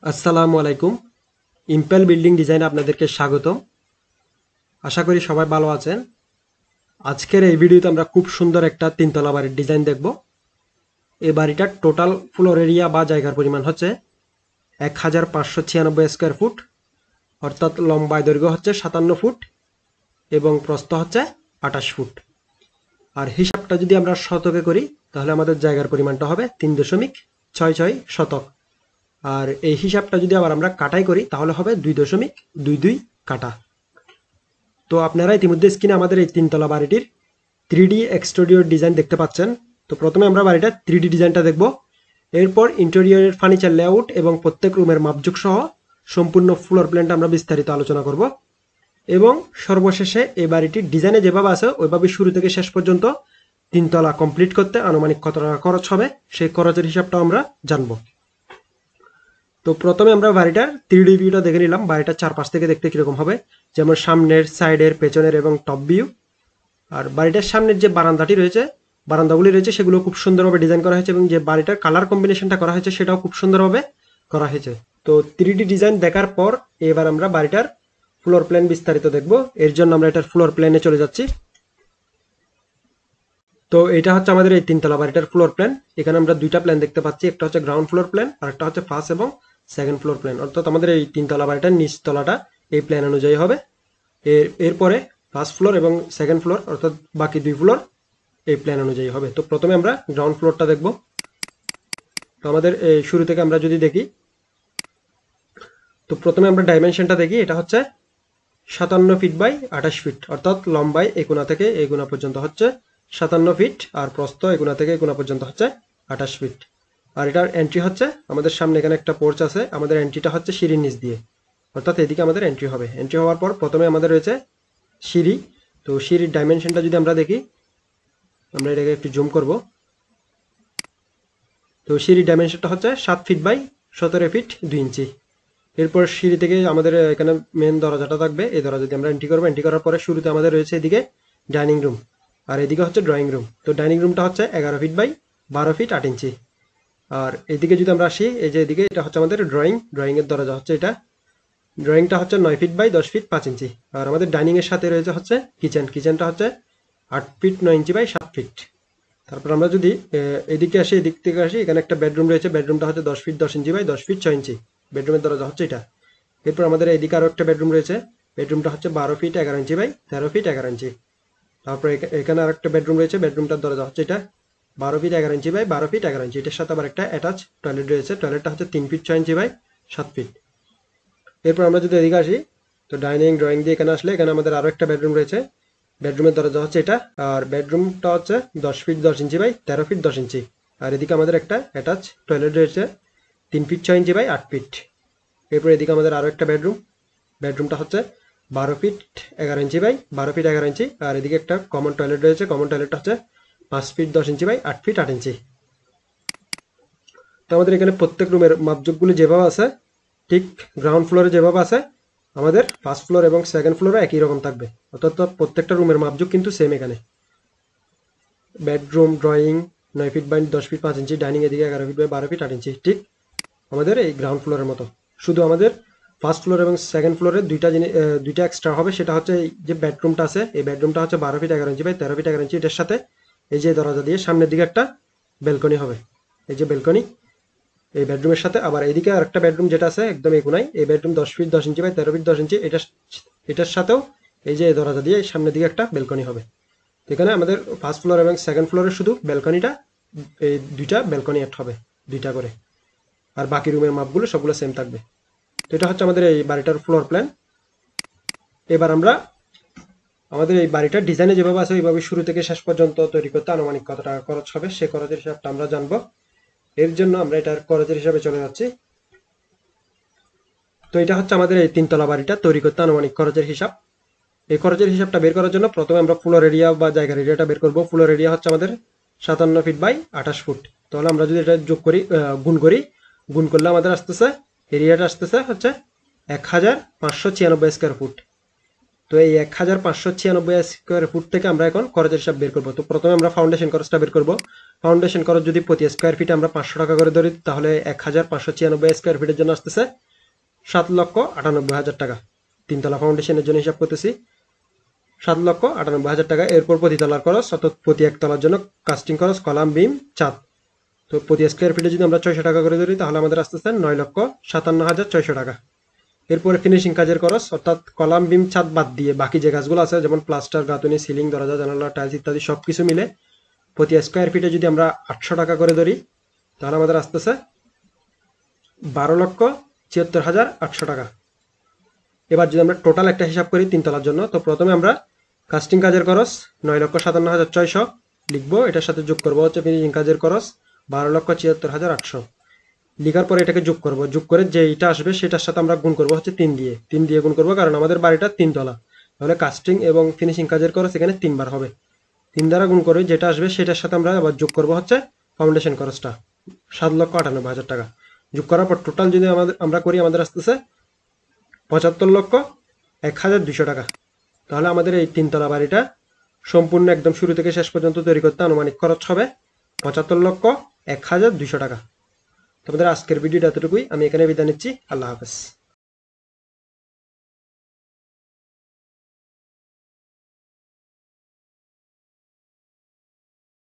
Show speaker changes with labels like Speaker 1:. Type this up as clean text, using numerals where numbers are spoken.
Speaker 1: আসসালামু আলাইকুম। Impel building ডিজাইনে আপনাদেরকে স্বাগতম। আশা করি সবাই ভালো আছেন। আজকের এই ভিডিওতে আমরা খুব সুন্দর একটা তিনতলা বাড়ির ডিজাইন দেখব। এই বাড়িটার টোটাল ফ্লোর এরিয়া বা জায়গার পরিমাণ হচ্ছে 1596 স্কোয়ার ফুট, অর্থাৎ লম্বায় দৈর্ঘ্য হচ্ছে 57 ফুট এবং প্রস্থ হচ্ছে 28 ফুট। আর হিসাবটা যদি আমরা শতকে করি তাহলে আমাদের জায়গার পরিমাণটা হবে 3.66 শতক। আর এই হিসাবটা যদি আবার আমরা কাটাই করি তাহলে হবে 2.22 কাটা। তো আপনারা ইতিমধ্যে স্ক্রিনে আমাদের এই তিনতলা বাড়িটির 3D এক্সটেরিয়র ডিজাইন দেখতে পাচ্ছেন। তো প্রথমে আমরা বাড়িটার 3D ডিজাইনটা দেখব, এরপর ইন্টেরিয়রের ফার্নিচার লেআউট এবং প্রত্যেক রুমের মাপজোক সহ সম্পূর্ণ ফ্লোর প্ল্যানটা আমরা বিস্তারিত আলোচনা করব এবং সর্বশেষে এই বাড়িটির ডিজাইনে যেভাবে আছে ওইভাবে শুরু থেকে শেষ পর্যন্ত তিনতলা কমপ্লিট করতে আনুমানিক কত টাকা খরচ হবে সেই খরচের হিসাবটা আমরা জানব। তো প্রথমে আমরা বাড়িটার 3D ভিউটা দেখে নিলাম, বাড়িটার চারপাশ থেকে দেখতে কিরকম হবে, যেমন সামনের, সাইডের, পেছনের এবং টপ ভিউ। আর বাড়িটার সামনের যে বারান্দাটি রয়েছে, বারান্দাগুলি রয়েছে সেগুলো খুব সুন্দরভাবে ডিজাইন করা হয়েছে এবং যে বাড়িটার কালার কম্বিনেশনটা করা হয়েছে সেটাও খুব সুন্দরভাবে করা হয়েছে। তো 3D ডিজাইন দেখার পর এবার আমরা বাড়িটার ফ্লোর প্ল্যান বিস্তারিত দেখব। এর জন্য আমরা এটার ফ্লোর প্ল্যানে চলে যাচ্ছি। তো এটা হচ্ছে আমাদের এই তিনতলা বাড়িটার ফ্লোর প্ল্যান। এখানে আমরা দুইটা প্ল্যান দেখতে পাচ্ছি, একটা হচ্ছে গ্রাউন্ড ফ্লোর প্ল্যান আর একটা হচ্ছে ফার্স্ট এবং সেকেন্ড ফ্লোর প্ল্যান। অর্থাৎ আমাদের এই তিনতলা বাড়িটার নিচতলাটা এই প্ল্যান অনুযায়ী হবে। এরপরে ফার্স্ট ফ্লোর এবং সেকেন্ড ফ্লোর অর্থাৎ বাকি দুই ফ্লোর এই প্ল্যান অনুযায়ী হবে। তো প্রথমে আমরা গ্রাউন্ড ফ্লোরটা দেখব। তো আমাদের এই শুরু থেকে আমরা যদি দেখি, তো প্রথমে আমরা ডাইমেনশনটা দেখি। এটা হচ্ছে 57 ফিট বাই 28 ফিট, অর্থাৎ লম্বায় এই কোণা থেকে এই কোণা পর্যন্ত হচ্ছে 57 ফিট আর প্রস্থ এই কোণা থেকে এই কোণা পর্যন্ত হচ্ছে 28 ফিট। আর এটার এন্ট্রি হচ্ছে আমাদের সামনে, এখানে একটা পোর্চ আছে, আমাদের এন্ট্রিটা হচ্ছে সিঁড়ির নিচ দিয়ে, অর্থাৎ এদিকে আমাদের এন্ট্রি হবে। এন্ট্রি হওয়ার পর প্রথমে আমাদের রয়েছে সিঁড়ি। তো সিঁড়ির ডাইমেনশনটা যদি আমরা দেখি, আমরা এটাকে একটু জুম করব। তো সিঁড়ির ডাইমেনশনটা হচ্ছে 7 ফিট বাই 17 ফিট 2 ইঞ্চি। এরপর সিঁড়ি থেকে আমাদের এখানে মেন দরজাটা থাকবে, এই দরজা যদি আমরা এন্ট্রি করবো। এন্ট্রি করার পরে শুরুতে আমাদের রয়েছে এদিকে ডাইনিং রুম আর এদিকে হচ্ছে ড্রয়িং রুম। তো ডাইনিং রুমটা হচ্ছে 11 ফিট বাই 12 ফিট 8 ইঞ্চি। আর এদিকে যদি আমরা আসি, এই যে এদিকে এটা হচ্ছে আমাদের ড্রয়িং এর দরজা হচ্ছে এটা। ড্রয়িংটা হচ্ছে 9 ফিট বাই 10 ফিট 5 ইঞ্চি। আর আমাদের ডাইনিং এর সাথে রয়েছে হচ্ছে কিচেনটা হচ্ছে 8 ফিট 9 ইঞ্চি বাই 7 ফিট। তারপর আমরা যদি এদিকে আসি, এদিক থেকে আসি, এখানে একটা বেডরুম রয়েছে। বেডরুমটা হচ্ছে 10 ফিট 10 ইঞ্চি বাই 10 ফিট 6 ইঞ্চি। বেডরুমের দরজা হচ্ছে এটা। এরপর আমাদের এদিকে আরো একটা বেডরুম রয়েছে। বেডরুমটা হচ্ছে 12 ফিট 11 ইঞ্চি বাই 13 ফিট 11 ইঞ্চি। তারপর এখানে আর একটা বেডরুম রয়েছে। বেডরুমটার দরজা হচ্ছে এটা, 12 ফিট 11 ইঞ্চি বাই 12 ফিট 11 ইঞ্চি। এটার সাথে আবার একটা অ্যাটাচ টয়লেট রয়েছে। টয়লেটটা হচ্ছে 3 ফিট 6 ইঞ্চি বাই 7 ফিট। এরপর আমরা যদি এদিকে আসি, তো ড্রয়িং দিয়ে এখানে আসলে এখানে আমাদের আরো একটা বেডরুম রয়েছে। বেডরুমের দরজা হচ্ছে এটা, আর বেডরুমটা হচ্ছে 10 ফিট 10 ইঞ্চি বাই 13 ফিট 10 ইঞ্চি। আর এদিকে আমাদের একটা অ্যাটাচ টয়লেট রয়েছে 3 ফিট 6 ইঞ্চি বাই 8 ফিট। এরপর এদিকে আমাদের আরো একটা বেডরুমটা হচ্ছে 12 ফিট 11 ইঞ্চি বাই 12 ফিট 11 ইঞ্চি। আর এদিকে একটা কমন টয়লেট রয়েছে। কমন টয়লেটটা হচ্ছে 5 ফিট 10 ইঞ্চি বাই 8 ফিট 8 ইঞ্চি। তো আমাদের এখানে প্রত্যেক রুমের মাপজোকগুলি যেভাবে আছে, ঠিক গ্রাউন্ড ফ্লোরে যেভাবে আছে আমাদের ফার্স্ট ফ্লোর এবং সেকেন্ড ফ্লোরে একই রকম থাকবে। অর্থাৎ প্রত্যেকটা রুমের মাপজোক কিন্তু সেম। এখানে bedroom drawing 9 feet by 10 feet 5 inch, dining এদিকে 11 ফিট বাই 12 ফিট 8 ইঞ্চি, ঠিক আমাদের এই গ্রাউন্ড ফ্লোরের মতো। শুধু আমাদের ফার্স্ট ফ্লোর এবং সেকেন্ড ফ্লোরে দুইটা এক্সট্রা হবে। সেটা হচ্ছে এই যে বেডরুমটা আছে, এই বেডরুমটা হচ্ছে 12 ফিট 11 ইঞ্চি বাই 13 ফিট 11 ইঞ্চি। এটার সাথে এই যে দরজা দিয়ে সামনের দিকে একটা ব্যালকনি হবে, এই যে ব্যালকনি এই বেডরুমের সাথে। আবার এইদিকে আরেকটা বেডরুম যেটা আছে একদম এই কোনায়, এই bedroom 10 feet 10 inch by 13 feet 10 inch. এটার সাথেও এই যে দরজা দিয়ে সামনের দিকে একটা ব্যালকনি হবে। এখানে আমাদের ফার্স্ট ফ্লোর এবং সেকেন্ড ফ্লোরের শুধু ব্যালকনিটা, এই দুইটা ব্যালকনি অ্যাড হবে, দুইটা করে। আর বাকি রুমের মাপগুলো সবগুলো সেম থাকবে। তো এটা হচ্ছে আমাদের এই বাড়িটার ফ্লোর প্ল্যান। এবার আমরা আমাদের এই বাড়িটার ডিজাইনে যেভাবে আছে ওইভাবে শুরু থেকে শেষ পর্যন্ত তৈরি করতে আনুমানিক কত টাকা খরচ হবে সে খরচের হিসাবটা আমরা জানবো। এর জন্য আমরা এটার খরচের হিসাবে চলে যাচ্ছি। তো এটা হচ্ছে আমাদের এই তিনতলা বাড়িটা তৈরি করতে আনুমানিক খরচের হিসাব। এই খরচের হিসাবটা বের করার জন্য প্রথমে আমরা ফ্লোর এরিয়া বা জায়গার এরিয়াটা বের করব। ফ্লোর এরিয়া হচ্ছে আমাদের 57 ফিট বাই 28 ফুট। তাহলে আমরা যদি এটা যোগ করি, গুণ করলে আমাদের আসতেছে এরিয়াটা আসতেছে হচ্ছে 1596 স্কোয়ার ফুট। তো এই 1596 স্কোয়ার ফুট থেকে আমরা এখন খরচের হিসাব বের করবো। তো প্রথমে আমরা ফাউন্ডেশন খরচটা বের করবো। ফাউন্ডেশন খরচ যদি প্রতি স্কোয়ার ফিটে আমরা 500 টাকা করে ধরি, তাহলে 1596 স্কোয়ার ফিটের জন্য আসতেছে 7,98,000 টাকা। তিনতলা ফাউন্ডেশনের জন্য হিসাব করতেছি, 7,98,000 টাকা। এরপর প্রতি তলার খরচ, অর্থাৎ প্রতি একতলার জন্য কাস্টিং খরচ, কলাম, বিম, ছাদ। তো প্রতি স্কোয়ার ফিটে যদি আমরা 600 টাকা করে ধরি, তাহলে আমাদের আসতেছে 9,57,600 টাকা। এরপরে ফিনিশিং কাজের খরচ, অর্থাৎ কলাম, বিম, ছাদ বাদ দিয়ে বাকি যে কাজগুলো আছে, যেমন প্লাস্টার, গাঁথুনি, সিলিং, দরজা, জানালা, টাইলস ইত্যাদি সব কিছু মিলে প্রতি স্কোয়ার ফিটে যদি আমরা 800 টাকা করে ধরি, তাহলে আমাদের আসতেছে 12,76,800 টাকা। এবার যদি আমরা টোটাল একটা হিসাব করি তিনতলার জন্য, তো প্রথমে আমরা কাস্টিং কাজের খরচ 9,57,600 লিখবো, এটার সাথে যোগ করবো হচ্ছে ফিনিশিং কাজের খরচ 12,76,800 লিখার পরে এটাকে যোগ করব, যোগ করে যেইটা আসবে সেটার সাথে আমরা গুণ করব হচ্ছে 3 দিয়ে গুণ করব, কারণ আমাদের বাড়িটা 3 তলা, তাহলে কাস্টিং এবং ফিনিশিং কাজের খরচ এখানে 3 বার হবে। 3 দ্বারা গুণ করে যেটা আসবে সেটার সাথে আমরা আবার যোগ করব হচ্ছে ফাউন্ডেশন খরচটা 7,98,000 টাকা। যোগ করার পর টোটাল যদি আমরা করি, আমাদের আসতেছে 75,01,200 টাকা। তাহলে আমাদের এই 3 তলা বাড়িটা সম্পূর্ণ একদম শুরু থেকে শেষ পর্যন্ত তৈরি করতে আনুমানিক খরচ হবে 75,01,200 টাকা। তোমাদের আজকের ভিডিওটা এতটুকুই, আমি এখানে বিদায় নিচ্ছি। আল্লাহ হাফেজ।